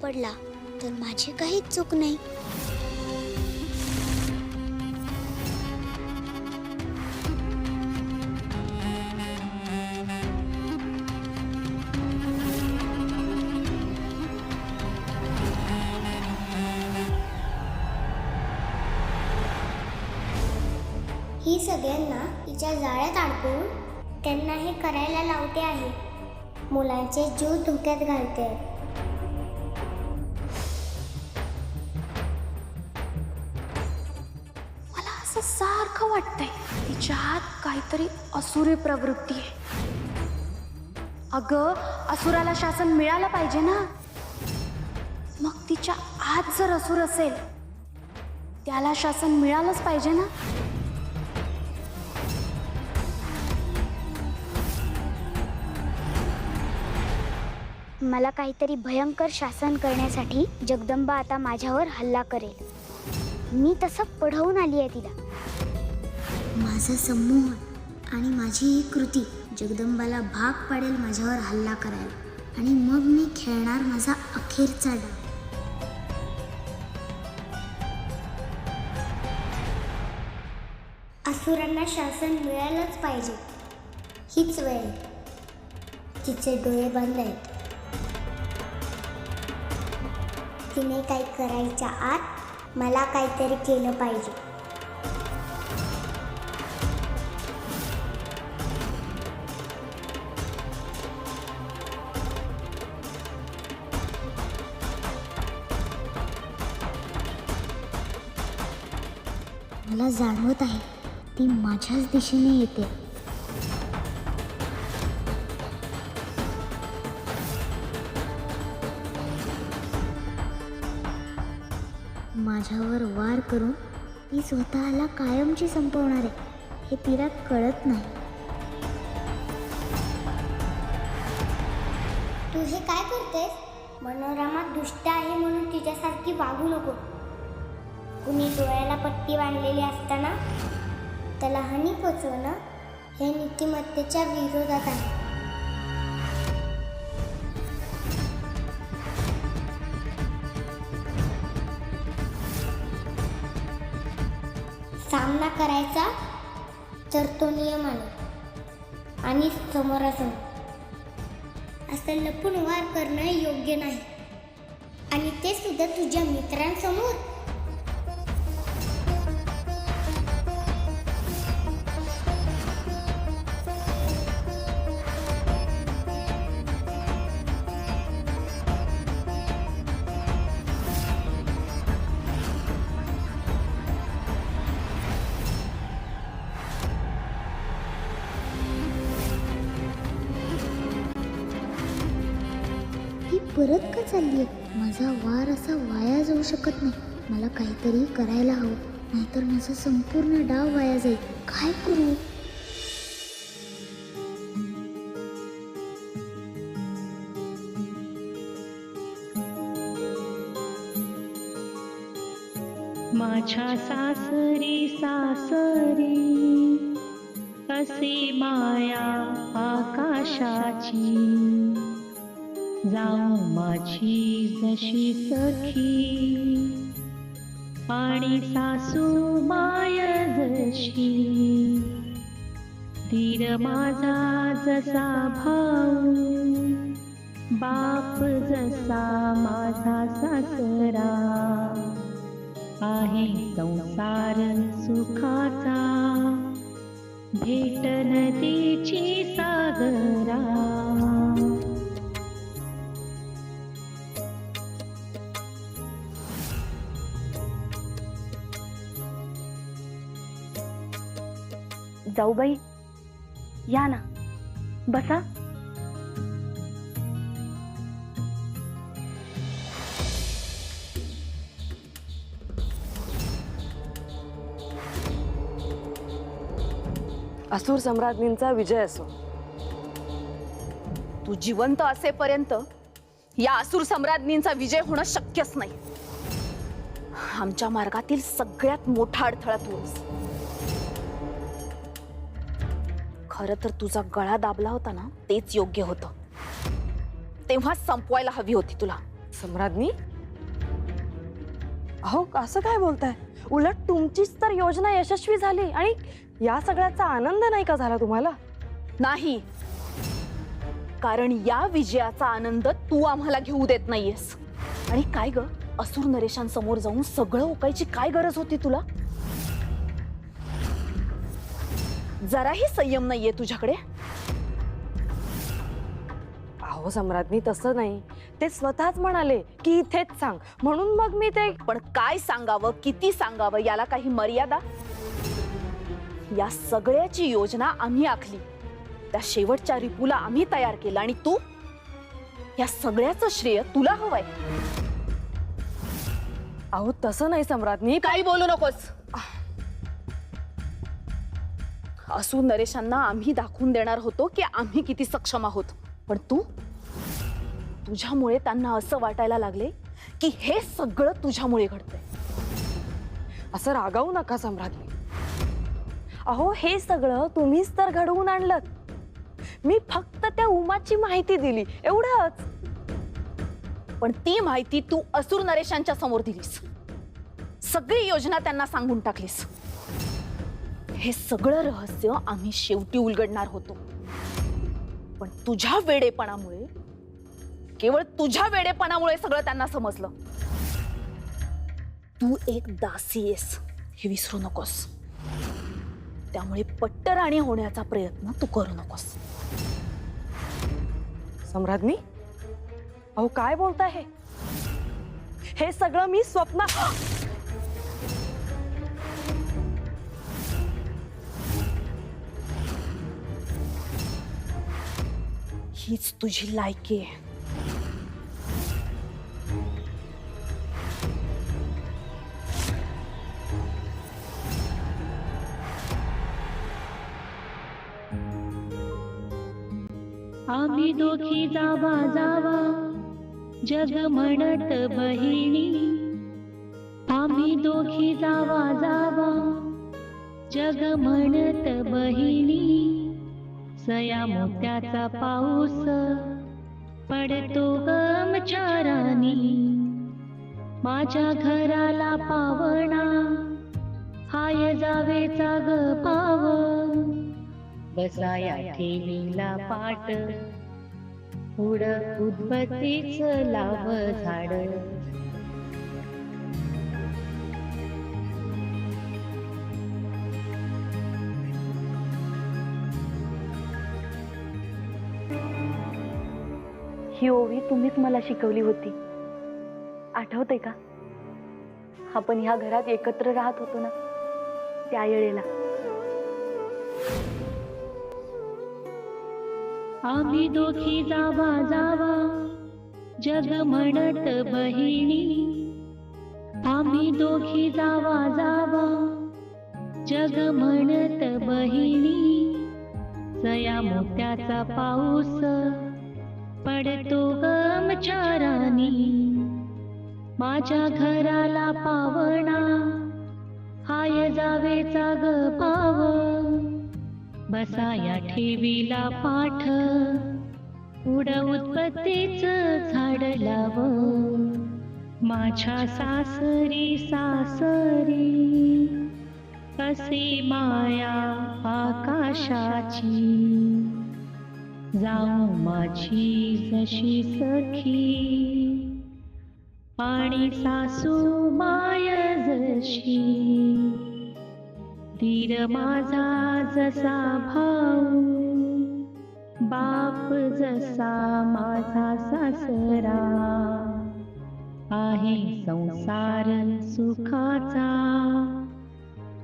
पडला तर माझी काहीच चूक नाही. ही सगळ्यांना तिच्या जाळ्यात अडकवून त्यांना हे करायला लावते आहे. मुलांचे जीव धोक्यात घालते. मला असं सारखं वाटतंय तिच्या आत काहीतरी असुरी प्रवृत्ती आहे. अगं, असुराला शासन मिळालं पाहिजे ना. मग तिच्या आत जर असुर असेल त्याला शासन मिळालंच पाहिजे ना. मला काहीतरी भयंकर शासन करण्यासाठी जगदंबा आता माझ्यावर हल्ला करेल. मी तसं पढवून आली आहे तिला. माझं संमोहन आणि माझी ही कृती जगदंबाला भाग पाडेल माझ्यावर हल्ला करायला. आणि मग मी खेळणार माझा अखेरचा डाव. असुरांना शासन मिळालंच पाहिजे. हीच वेळ. तिचे डोळे बंद आहेत. तिने काही करायच्या आत मला काहीतरी केलं पाहिजे. मला जाणवत आहे ती माझ्याच दिशेने येते. माझ्यावर वार करून ती स्वतःला कायमची संपवणार आहे हे तिला कळत नाही. तू हे काय करतेस? मनोरमा दुष्ट आहे म्हणून तिच्यासारखी वागू नको. कुणी डोळ्याला पट्टी बांधलेली असताना त्याला हानी पोचवणं हे नीतिमत्तेच्या विरोधात आहे. सामना करायचा तर तो नियमाने आणि समोरासमोर. असं लपून वार करणं योग्य नाही. आणि ते सुद्धा तुझ्या मित्रांसमोर. परत का चालली आहे? माझा वार असा वाया जाऊ शकत नाही. मला काहीतरी करायला हवं, नाहीतर माझा संपूर्ण डाव वाया जाईल. काय करू? माझ्या सासरी सासरी असे माया आकाशाची, जाऊ माझी जशी सखी आणि सासू माय जशी. दीर माझा जसा भाऊ, बाप जसा माझा सासरा, आहे संसार सुखाचा, भेट नदीची सागरा. जाऊबाई, या ना, बसा. असुर सम्राज्ञींचा विजय असो. तू जिवंत असेपर्यंत या असुर सम्राज्ञींचा विजय होणं शक्यच नाही. आमच्या मार्गातील सगळ्यात मोठा अडथळा तूच. खरं तर तुझा गळा दाबला होता ना, तेच योग्य होतं. तेव्हा संपवायला हवी होती तुला. सम्राज्ञी, अहो असं काय बोलताय? उलट तुमचीच तर योजना यशस्वी झाली आणि या सगळ्याचा आनंद नाही का झाला तुम्हाला? नाही, कारण या विजयाचा आनंद तू आम्हाला घेऊ देत नाहीयेस. आणि काय ग, असुर नरेशांसमोर जाऊन सगळं ओकायची काय गरज होती तुला? जराही संयम नाहीये तुझ्याकडे. अहो सम्राज्ञी, तसं नाही. ते स्वतःच म्हणाले की इथेच सांग, म्हणून मग मी ते. पण काय सांगावं, किती सांगावं, याला काही मर्यादा? या सगळ्याची योजना आम्ही आखली, त्या शेवटच्या रिपूला आम्ही तयार केलं, आणि तू या सगळ्याचं श्रेय तुला हवंय. अहो तसं नाही सम्राज्ञी. काही बोलू नकोस. असुर नरेशांना आम्ही दाखवून देणार होतो की आम्ही किती सक्षम आहोत, पण तुझ्यामुळे त्यांना असं वाटायला लागले की हे सगळं तुझ्यामुळे घडतंय. असं रागावू नका सम्राज्ञी. अहो हे सगळं तुम्हीच तर घडवून आणलं. मी फक्त त्या उमाची माहिती दिली, एवढंच. पण ती माहिती तू असुर नरेशांच्या समोर दिलीस, सगळी योजना त्यांना सांगून टाकलीस. हे सगळं रहस्य आम्ही शेवटी उलगडणार होतो, पण तुझ्या वेडेपणामुळे, केवळ तुझ्या वेडेपणामुळे सगळं त्यांना समजलं. तू एक दासी आहेस हे विसरू नकोस. त्यामुळे पट्टराणी होण्याचा प्रयत्न तू करू नकोस. सम्राज्ञी, अहो काय बोलताय? हे सगळं मी स्वप्न. हीच तुझी लायकी आहे. आम्ही दोघी जावा जावा जग म्हणत बहिणी, आम्ही दोघी जावा जावा जग म्हणत बहिणी. सया मोत्याचा पाऊस पडतो आमच्या रानी, माझ्या घराला पावणा हाय जावेचा ग पाव. बसाया ठेवीला पाट पुढ उदबत्तीच लाव झाड. ही ओवी तुम्हीच मला शिकवली होती, आठवते का? आपण ह्या घरात एकत्र राहत होतो ना, त्या वेळेला. आम्ही दोघी जावा जावा जग म्हणत बहिणी, आम्ही दोघी जावा जावा जग म्हणत बहिणी. सया मोत्याचा पाऊस पडतो आमच्या रानी, माझ्या घराला पावणा हाय जावेचा ग पाव. बसाया ठेवीला पाठ पुढ उत्पत्तीच झाड लाव. माझ्या सासरी सासरी कशी माया आकाशाची, जाऊ माझी जशी सखी आणि सासू माय जशी. धीर माझा जसा भाऊ, बाप जसा माझा सासरा. आहे संसार सुखाचा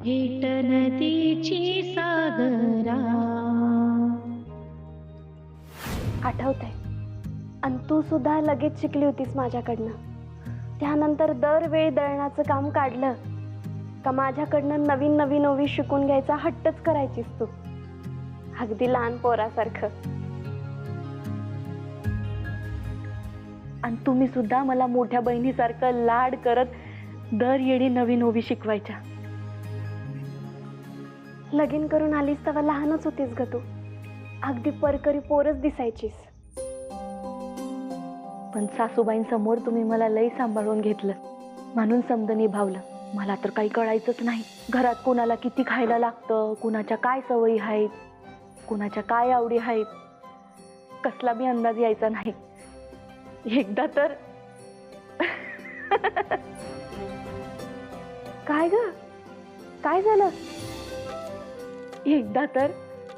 भेट नदीची सागरा. आठवतंय, आणि तू सुद्धा लगेच शिकली होतीस माझ्याकडनं. त्यानंतर दरवेळी दळणाचं काम काढलं का माझ्याकडनं नवीन नवीन ओवी शिकून घ्यायचा हट्टच करायचीस तू, अगदी लहान पोरासारखं. आणि तुम्ही सुद्धा मला मोठ्या बहिणीसारखं लाड करत दर येळी नवीन ओवी शिकवायच्या. लगीन करून आलीस तेव्हा लहानच होतीस ग तू, अगदी परकरी पोरच दिसायचीस. पण सासूबाईंसमोर तुम्ही मला लई सांभाळून घेतलं म्हणून समज निभावलं. मला तर काही कळायचंच नाही. घरात कुणाला किती खायला लागतं, कुणाच्या काय सवयी आहेत, कुणाच्या काय आवडी आहेत, कसला बी अंदाज यायचा नाही. एकदा तर काय ग, काय झालं? एकदा तर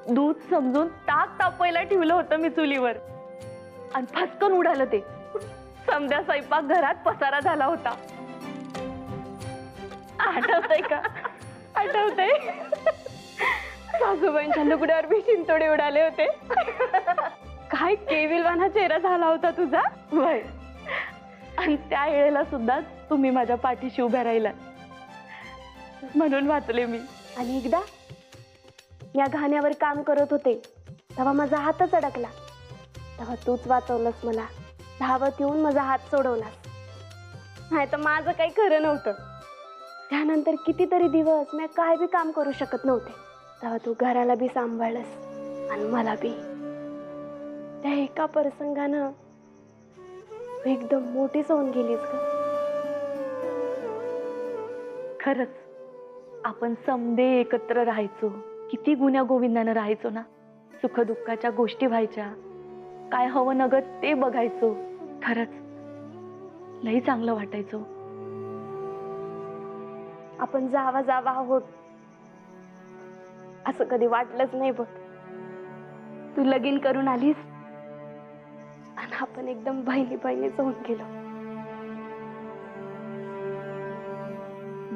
दूध समजून ताक तापवायला ठेवलं होतं मी चुलीवर आणि फसकन उडालं ते. समद्या स्वयंपाक घरात पसारा झाला होता. आठवतंय का? आठवतंय? सासूबाईंच्या लुगड्यावर बी शिंतोडे उडाले होते. काय केविलवाना चेहरा झाला होता तुझा. वय, आणि त्या वेळेला सुद्धा तुम्ही माझ्या पाठीशी उभ्या राहिला म्हणून वाचले मी. आणि एकदा या घाण्यावर काम करत होते तेव्हा माझा हातच अडकला. तेव्हा तूच वाचवलंस मला. धावत येऊन माझा हात सोडवलास. नाही तर माझं काही खरं नव्हतं. त्यानंतर कितीतरी दिवस मी काय बी काम करू शकत नव्हते. तेव्हा तू घराला बी सांभाळलंस आणि मला बी. त्या एका प्रसंगानं तू एकदम मोठीच होऊन गेलीस ग. खरंच आपण समदे एकत्र राहायचो, किती गुण्या गोविंदानं राहायचो ना. सुखदुःखाच्या गोष्टी व्हायच्या, काय हवं नगत ते बघायचो. खरंच लई चांगलं वाटायचो. आपण जावा जावा आहोत असं कधी वाटलंच नाही बघ. तू लगीन करून आलीस आणि आपण एकदम बहिणी बहिणीच होऊन गेलो.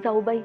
जाऊबाई,